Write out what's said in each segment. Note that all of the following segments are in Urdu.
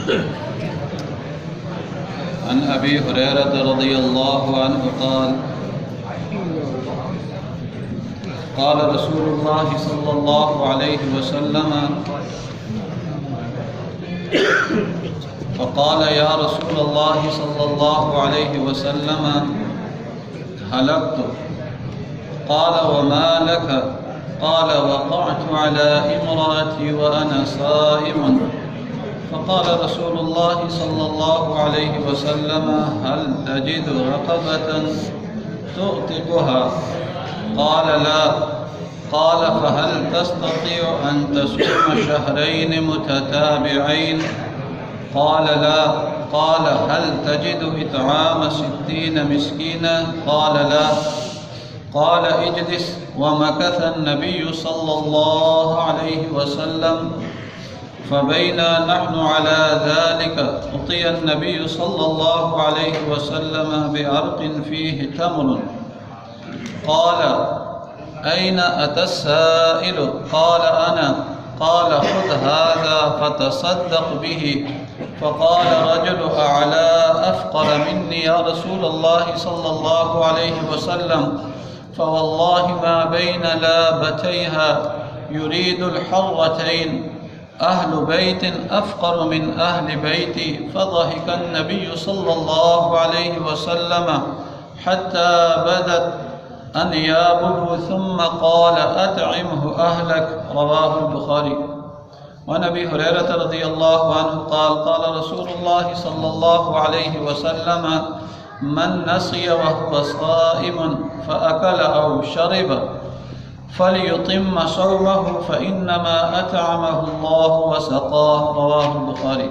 عن أبي هريرة رضي الله عنه قال قال رسول الله صلى الله عليه وسلم فقال يا رسول الله صلى الله عليه وسلم هلكت. قال وما لك؟ قال وقعت على امرأتي وأنا صائم. فقال رسول الله صلى الله عليه وسلم هل تجد رقبة تؤتقها؟ قال لا. قال فهل تستطيع أن تصوم شهرين متتابعين؟ قال لا. قال هل تجد إطعام 60 مسكينا؟ قال لا. قال اجلس. ومكث النبي صلى الله عليه وسلم فبينا نحن على ذلك أعطي النبي صلى الله عليه وسلم بعرق فيه تمر. قال أين أتى السائل؟ قال أنا. قال خذ هذا فتصدق به. فقال رجل أعلى أفقر مني يا رسول الله صلى الله عليه وسلم فوالله ما بين لابتيها يريد الحرتين أهل بيت أفقر من أهل بيتي. فضحك النبي صلى الله عليه وسلم حتى بدت أنيابه ثم قال أطعمه أهلك. رواه البخاري. وعن أبي هريرة رضي الله عنه قال قال رسول الله صلى الله عليه وسلم من نسي وهو صائم فأكل أو شرب فليتم صومه فإنما أطعمه الله وسقاه. رواه البخاري.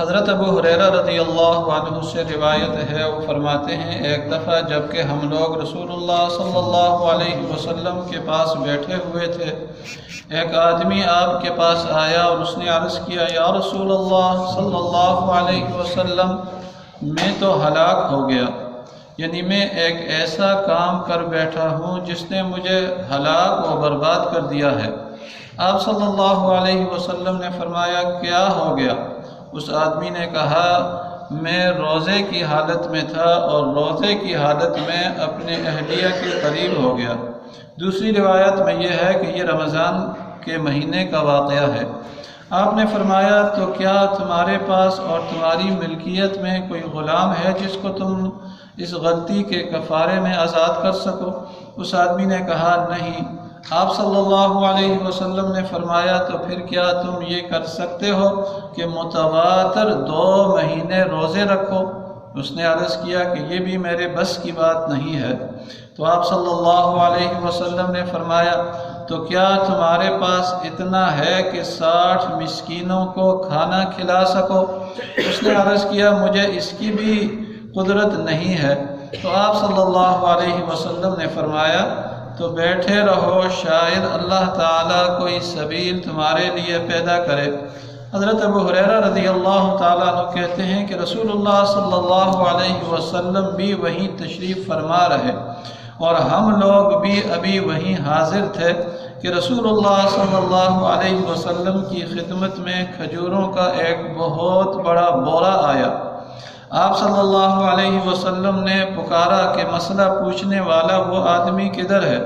حضرت ابو ہریرہ رضی اللہ عنہ سے روایت ہے، وہ فرماتے ہیں ایک دفعہ جب کہ ہم لوگ رسول اللہ صلی اللہ علیہ وسلم کے پاس بیٹھے ہوئے تھے، ایک آدمی آپ کے پاس آیا اور اس نے عرض کیا یا رسول اللہ صلی اللہ علیہ وسلم میں تو ہلاک ہو گیا، یعنی میں ایک ایسا کام کر بیٹھا ہوں جس نے مجھے ہلاک و برباد کر دیا ہے۔ آپ صلی اللہ علیہ وسلم نے فرمایا کیا ہو گیا؟ اس آدمی نے کہا میں روزے کی حالت میں تھا اور روزے کی حالت میں اپنے اہلیہ کے قریب ہو گیا۔ دوسری روایت میں یہ ہے کہ یہ رمضان کے مہینے کا واقعہ ہے۔ آپ نے فرمایا تو کیا تمہارے پاس اور تمہاری ملکیت میں کوئی غلام ہے جس کو تم اس غلطی کے کفارے میں آزاد کر سکو؟ اس آدمی نے کہا نہیں۔ آپ صلی اللہ علیہ وسلم نے فرمایا تو پھر کیا تم یہ کر سکتے ہو کہ متواتر 2 مہینے روزے رکھو؟ اس نے عرض کیا کہ یہ بھی میرے بس کی بات نہیں ہے۔ تو آپ صلی اللہ علیہ وسلم نے فرمایا تو کیا تمہارے پاس اتنا ہے کہ 60 مسکینوں کو کھانا کھلا سکو؟ اس نے عرض کیا مجھے اس کی بھی قدرت نہیں ہے۔ تو آپ صلی اللہ علیہ وسلم نے فرمایا تو بیٹھے رہو، شاید اللہ تعالیٰ کوئی سبیل تمہارے لیے پیدا کرے۔ حضرت ابو ہریرہ رضی اللہ تعالیٰ عنہ کہتے ہیں کہ رسول اللہ صلی اللہ علیہ وسلم بھی وہیں تشریف فرما رہے اور ہم لوگ بھی ابھی وہیں حاضر تھے کہ رسول اللہ صلی اللہ علیہ وسلم کی خدمت میں کھجوروں کا ایک بہت بڑا بورا آیا۔ آپ صلی اللہ علیہ وسلم نے پکارا کہ مسئلہ پوچھنے والا وہ آدمی کدھر ہے؟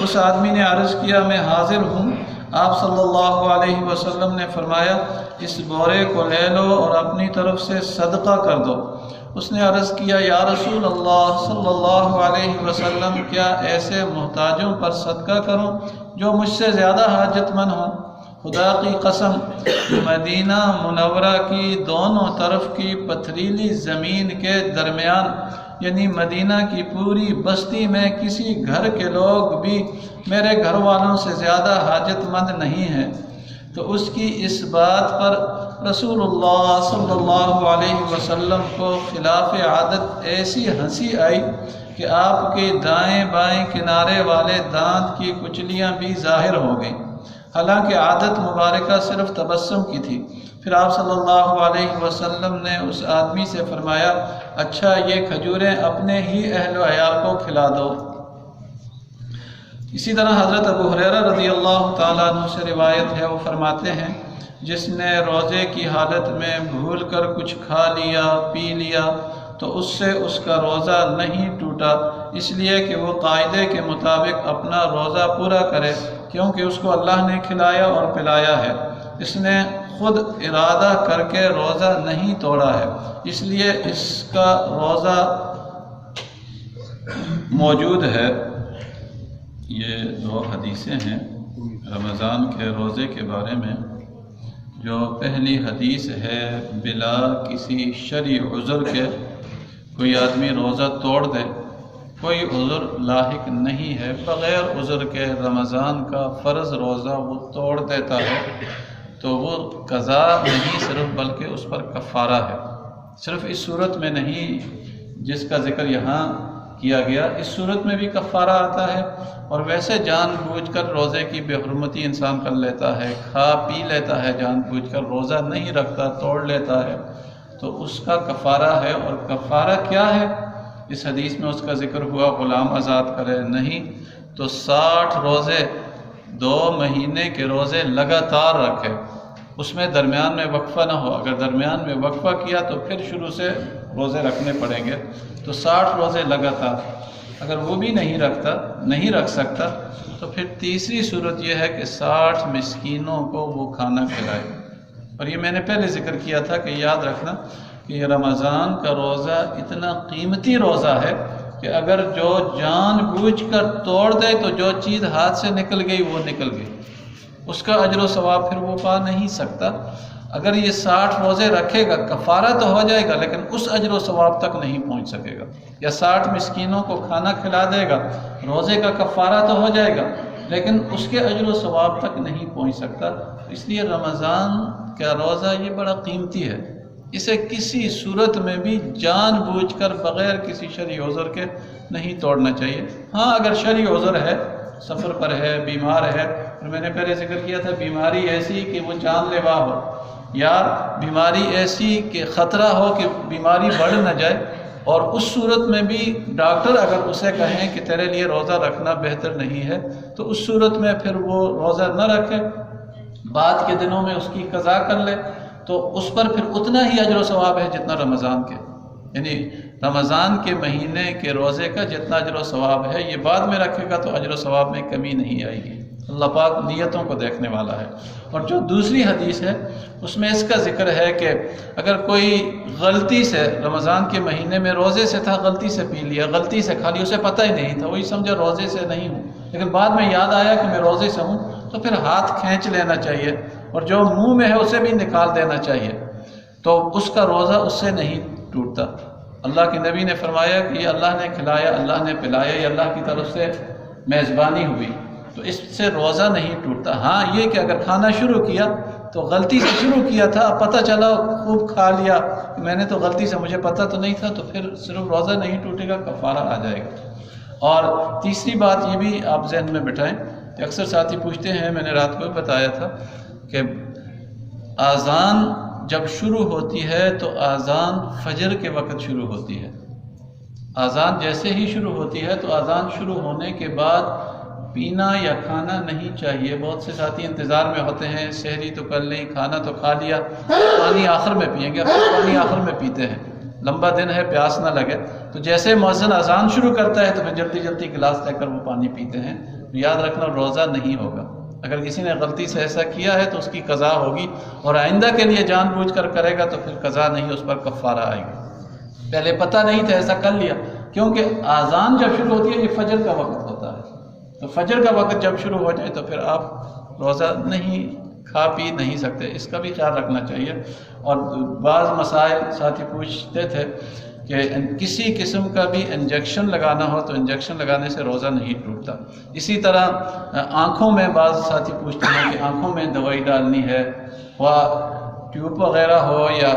اس آدمی نے عرض کیا میں حاضر ہوں۔ آپ صلی اللہ علیہ وسلم نے فرمایا اس بورے کو لے لو اور اپنی طرف سے صدقہ کر دو۔ اس نے عرض کیا یا رسول اللہ صلی اللہ علیہ وسلم کیا ایسے محتاجوں پر صدقہ کروں جو مجھ سے زیادہ حاجت مند ہوں؟ خدا کی قسم مدینہ منورہ کی دونوں طرف کی پتھریلی زمین کے درمیان یعنی مدینہ کی پوری بستی میں کسی گھر کے لوگ بھی میرے گھر والوں سے زیادہ حاجت مند نہیں ہیں۔ تو اس کی اس بات پر رسول اللہ صلی اللہ علیہ وسلم کو خلاف عادت ایسی ہنسی آئی کہ آپ کے دائیں بائیں کنارے والے دانت کی کچلیاں بھی ظاہر ہو گئیں، حالانکہ عادت مبارکہ صرف تبسم کی تھی۔ پھر آپ صلی اللہ علیہ وسلم نے اس آدمی سے فرمایا اچھا یہ کھجوریں اپنے ہی اہل و عیال کو کھلا دو۔ اسی طرح حضرت ابو ہریرہ رضی اللہ تعالیٰ عنہ سے روایت ہے، وہ فرماتے ہیں جس نے روزے کی حالت میں بھول کر کچھ کھا لیا پی لیا تو اس سے اس کا روزہ نہیں ٹوٹا، اس لیے کہ وہ قاعدے کے مطابق اپنا روزہ پورا کرے، کیونکہ اس کو اللہ نے کھلایا اور پلایا ہے۔ اس نے خود ارادہ کر کے روزہ نہیں توڑا ہے، اس لیے اس کا روزہ موجود ہے۔ یہ 2 حدیثیں ہیں رمضان کے روزے کے بارے میں۔ جو پہلی حدیث ہے، بلا کسی شرعی عذر کے کوئی آدمی روزہ توڑ دے، کوئی عذر لاحق نہیں ہے، بغیر عذر کے رمضان کا فرض روزہ وہ توڑ دیتا ہے تو وہ قضا نہیں صرف بلکہ اس پر کفارہ ہے۔ صرف اس صورت میں نہیں جس کا ذکر یہاں کیا گیا، اس صورت میں بھی کفارہ آتا ہے، اور ویسے جان بوجھ کر روزے کی بے حرمتی انسان کر لیتا ہے، کھا پی لیتا ہے جان بوجھ کر، روزہ نہیں رکھتا، توڑ لیتا ہے، تو اس کا کفارہ ہے۔ اور کفارہ کیا ہے؟ اس حدیث میں اس کا ذکر ہوا غلام آزاد کرے، نہیں تو 60 روزے 2 مہینے کے روزے لگاتار رکھے، اس میں درمیان میں وقفہ نہ ہو۔ اگر درمیان میں وقفہ کیا تو پھر شروع سے روزے رکھنے پڑیں گے، تو 60 روزے لگاتار۔ اگر وہ بھی نہیں رکھ سکتا تو پھر تیسری صورت یہ ہے کہ 60 مسکینوں کو وہ کھانا کھلائے۔ اور یہ میں نے پہلے ذکر کیا تھا کہ یاد رکھنا کہ یہ رمضان کا روزہ اتنا قیمتی روزہ ہے کہ اگر جو جان بوجھ کر توڑ دے تو جو چیز ہاتھ سے نکل گئی وہ نکل گئی، اس کا اجر و ثواب پھر وہ پا نہیں سکتا۔ اگر یہ 60 روزے رکھے گا، کفارہ تو ہو جائے گا لیکن اس اجر و ثواب تک نہیں پہنچ سکے گا، یا 60 مسکینوں کو کھانا کھلا دے گا، روزے کا کفارہ تو ہو جائے گا لیکن اس کے اجر و ثواب تک نہیں پہنچ سکتا۔ اس لیے رمضان کا روزہ یہ بڑا قیمتی ہے، اسے کسی صورت میں بھی جان بوجھ کر بغیر کسی شرعی عذر کے نہیں توڑنا چاہیے۔ ہاں اگر شرعی عذر ہے، سفر پر ہے، بیمار ہے، اور میں نے پہلے ذکر کیا تھا بیماری ایسی کہ وہ جان لیوا ہو، یا بیماری ایسی کہ خطرہ ہو کہ بیماری بڑھ نہ جائے، اور اس صورت میں بھی ڈاکٹر اگر اسے کہیں کہ تیرے لیے روزہ رکھنا بہتر نہیں ہے تو اس صورت میں پھر وہ روزہ نہ رکھے، بعد کے دنوں میں اس کی قضا کر لے، تو اس پر پھر اتنا ہی اجر و ثواب ہے جتنا رمضان کے، یعنی رمضان کے مہینے کے روزے کا جتنا اجر و ثواب ہے، یہ بعد میں رکھے گا تو اجر و ثواب میں کمی نہیں آئے گی۔ اللہ پاک نیتوں کو دیکھنے والا ہے۔ اور جو دوسری حدیث ہے اس میں اس کا ذکر ہے کہ اگر کوئی غلطی سے رمضان کے مہینے میں روزے سے تھا، غلطی سے پی لیا، غلطی سے کھا لیا، اسے پتہ ہی نہیں تھا، وہی سمجھا روزے سے نہیں ہوں، لیکن بعد میں یاد آیا کہ میں روزے سے ہوں، تو پھر ہاتھ کھینچ لینا چاہیے، اور جو منہ میں ہے اسے بھی نکال دینا چاہیے، تو اس کا روزہ اس سے نہیں ٹوٹتا۔ اللہ کے نبی نے فرمایا کہ یہ اللہ نے کھلایا، اللہ نے پلایا، یہ اللہ کی طرف سے میزبانی ہوئی، تو اس سے روزہ نہیں ٹوٹتا۔ ہاں یہ کہ اگر کھانا شروع کیا تو غلطی سے شروع کیا تھا، پتہ چلا خوب کھا لیا، میں نے تو غلطی سے، مجھے پتہ تو نہیں تھا، تو پھر صرف روزہ نہیں ٹوٹے گا، کفارہ آ جائے گا۔ اور تیسری بات یہ بھی آپ ذہن میں بٹھائیں کہ اکثر ساتھی پوچھتے ہیں، میں نے رات کو بھی بتایا تھا کہ اذان جب شروع ہوتی ہے تو اذان فجر کے وقت شروع ہوتی ہے۔ اذان جیسے ہی شروع ہوتی ہے تو اذان شروع ہونے کے بعد پینا یا کھانا نہیں چاہیے۔ بہت سے ساتھی انتظار میں ہوتے ہیں، سحری تو کر لیں، کھانا تو کھا لیا، پانی آخر میں پئیں گے، پانی آخر میں پیتے ہیں، لمبا دن ہے پیاس نہ لگے، تو جیسے مؤذن اذان شروع کرتا ہے تو پھر جلدی جلدی گلاس لے کر وہ پانی پیتے ہیں۔ یاد رکھنا روزہ نہیں ہوگا، اگر کسی نے غلطی سے ایسا کیا ہے تو اس کی قضا ہوگی، اور آئندہ کے لیے جان بوجھ کر کرے گا تو پھر قضا نہیں، اس پر کفارہ آئے گا۔ پہلے پتہ نہیں تھا ایسا کر لیا، کیونکہ اذان جب شروع ہوتی ہے یہ فجر کا وقت ہوتا ہے، تو فجر کا وقت جب شروع ہو جائے تو پھر آپ روزہ نہیں کھا پی نہیں سکتے، اس کا بھی خیال رکھنا چاہیے۔ اور بعض مسائل ساتھی پوچھتے تھے کہ کسی قسم کا بھی انجیکشن لگانا ہو تو انجیکشن لگانے سے روزہ نہیں ٹوٹتا۔ اسی طرح آنکھوں میں بعض ساتھی پوچھتے ہیں کہ آنکھوں میں دوائی ڈالنی ہے، وہ ٹیوب وغیرہ ہو یا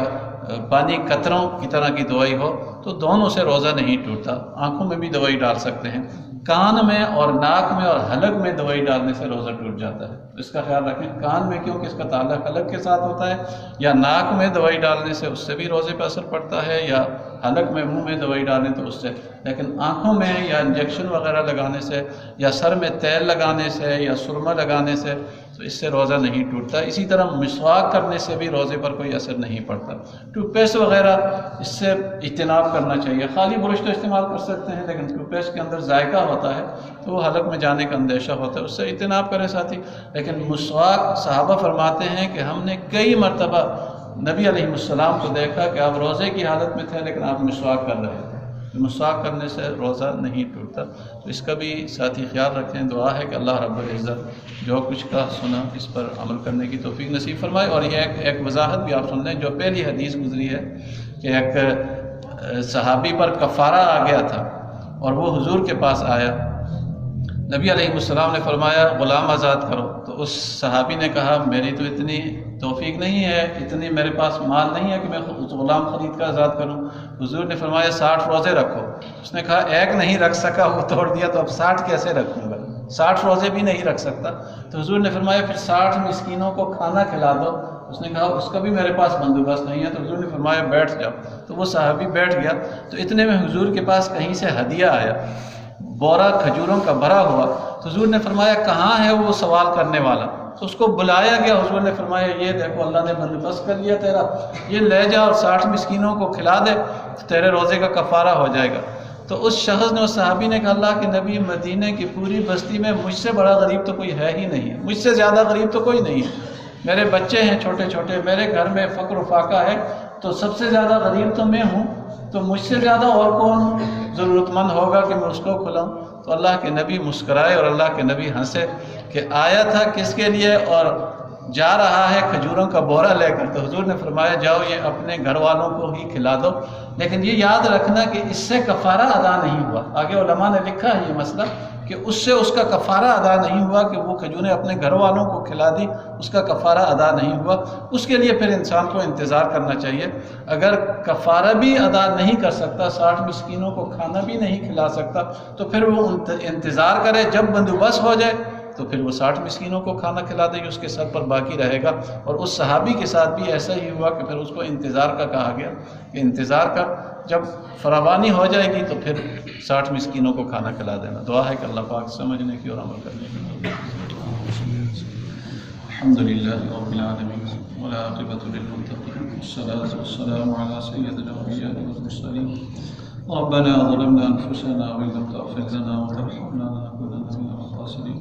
پانی قطروں کی طرح کی دوائی ہو تو دونوں سے روزہ نہیں ٹوٹتا، آنکھوں میں بھی دوائی ڈال سکتے ہیں۔ کان میں اور ناک میں اور حلق میں دوائی ڈالنے سے روزہ ٹوٹ جاتا ہے، اس کا خیال رکھیں۔ کان میں کیونکہ اس کا تعلق حلق کے ساتھ ہوتا ہے، یا ناک میں دوائی ڈالنے سے اس سے بھی روزے پہ اثر پڑتا ہے، یا حلق میں منہ میں دوائی ڈالیں تو اس سے، لیکن آنکھوں میں یا انجیکشن وغیرہ لگانے سے یا سر میں تیل لگانے سے یا سرما لگانے سے تو تو اس سے روزہ نہیں ٹوٹتا۔ اسی طرح مسواک کرنے سے بھی روزے پر کوئی اثر نہیں پڑتا۔ ٹوتھ پیسٹ وغیرہ اس سے اجتناب کرنا چاہیے۔ خالی برش تو استعمال کر سکتے ہیں، لیکن ٹوتھ پیسٹ کے اندر ذائقہ ہوتا ہے تو وہ حلق میں جانے کا اندیشہ ہوتا ہے، اس سے اجتناب کریں ساتھی۔ لیکن مسواک صحابہ فرماتے ہیں کہ ہم نے کئی مرتبہ نبی علیہ السلام کو دیکھا کہ آپ روزے کی حالت میں تھے لیکن آپ مسواک کر رہے تھے۔ مسواک کرنے سے روزہ نہیں ٹوٹتا، تو اس کا بھی ساتھی خیال رکھیں۔ دعا ہے کہ اللہ رب العزت جو کچھ کا سنا اس پر عمل کرنے کی توفیق نصیب فرمائے۔ اور یہ ایک وضاحت بھی آپ سن لیں، جو پہلی حدیث گزری ہے کہ ایک صحابی پر کفارہ آ گیا تھا اور وہ حضور کے پاس آیا، نبی علیہ السلام نے فرمایا غلام آزاد کرو، تو اس صحابی نے کہا میری تو اتنی توفیق نہیں ہے، اتنی میرے پاس مال نہیں ہے کہ میں غلام خرید کر آزاد کروں۔ حضور نے فرمایا 60 روزے رکھو۔ اس نے کہا ایک نہیں رکھ سکا، وہ توڑ دیا، تو اب 60 کیسے رکھوں گا؟ 60 روزے بھی نہیں رکھ سکتا۔ تو حضور نے فرمایا پھر 60 مسکینوں کو کھانا کھلا دو۔ اس نے کہا اس کا بھی میرے پاس بندوبست نہیں ہے۔ تو حضور نے فرمایا بیٹھ جاؤ۔ تو وہ صحابی بیٹھ گیا۔ تو اتنے میں حضور کے پاس کہیں سے ہدیہ آیا، بورا کھجوروں کا بھرا ہوا۔ تو حضور نے فرمایا کہاں ہے وہ سوال کرنے والا؟ تو اس کو بلایا گیا۔ حضور نے فرمایا یہ دیکھو اللہ نے بندوبست کر لیا تیرا، یہ لے جا اور 60 مسکینوں کو کھلا دے، تو تیرے روزے کا کفارہ ہو جائے گا۔ تو اس شخص نے، اس صحابی نے کہا اللہ کے نبی مدینے کی پوری بستی میں مجھ سے بڑا غریب تو کوئی ہے ہی نہیں ہے، مجھ سے زیادہ غریب تو کوئی نہیں ہے، میرے بچے ہیں چھوٹے چھوٹے، میرے گھر میں فقر و فاقہ ہے، تو سب سے زیادہ غریب تو میں ہوں، تو مجھ سے زیادہ اور کون ضرورت مند ہوگا کہ میں اس کو کھلاؤں؟ تو اللہ کے نبی مسکرائے اور اللہ کے نبی ہنسے کہ آیا تھا کس کے لیے اور جا رہا ہے کھجوروں کا بورا لے کر۔ تو حضور نے فرمایا جاؤ یہ اپنے گھر والوں کو ہی کھلا دو، لیکن یہ یاد رکھنا کہ اس سے کفارہ ادا نہیں ہوا۔ آگے علماء نے لکھا ہے یہ مسئلہ کہ اس سے اس کا کفارہ ادا نہیں ہوا کہ وہ کھجوریں اپنے گھر والوں کو کھلا دی، اس کا کفارہ ادا نہیں ہوا۔ اس کے لیے پھر انسان کو انتظار کرنا چاہیے۔ اگر کفارہ بھی ادا نہیں کر سکتا، 60 مسکینوں کو کھانا بھی نہیں کھلا سکتا، تو پھر وہ انتظار کرے، جب بندوبست ہو جائے تو پھر وہ 60 مسکینوں کو کھانا کھلا دے گی، اس کے سر پر باقی رہے گا۔ اور اس صحابی کے ساتھ بھی ایسا ہی ہوا کہ پھر اس کو انتظار کا کہا گیا کہ انتظار کر، جب فراوانی ہو جائے گی تو پھر 60 مسکینوں کو کھانا کھلا دینا۔ دعا ہے کہ اللہ پاک سمجھنے کی اور عمل کرنے کی۔ الحمدللہ رب العالمین والعاقبۃ للمتقین والصلاۃ والسلام علی سید الانبیاء والمرسلین ربنا ظلمنا انفسنا وان لم تغفر لنا وترحمنا لنكونن من الخاسرین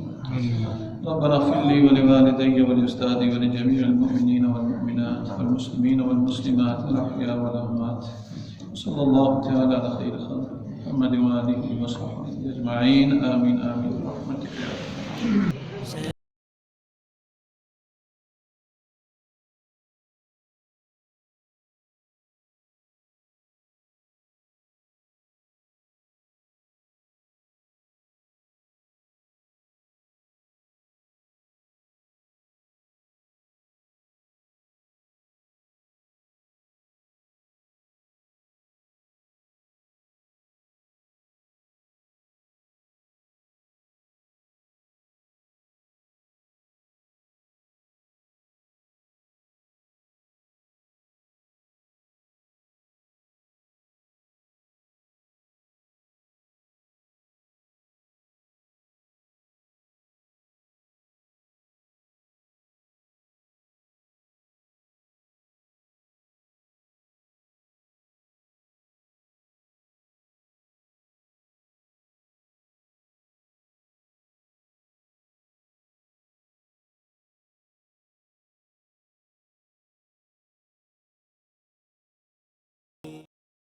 ربنا اغفر لي ولوالدي ولأستاذي ولجميع المؤمنين والمؤمنات والمسلمين والمسلمات الأحياء والأموات صلى الله تعالى على خير خلقه محمد وآله وصحبه أجمعين آمين آمين برحمتك يا رب.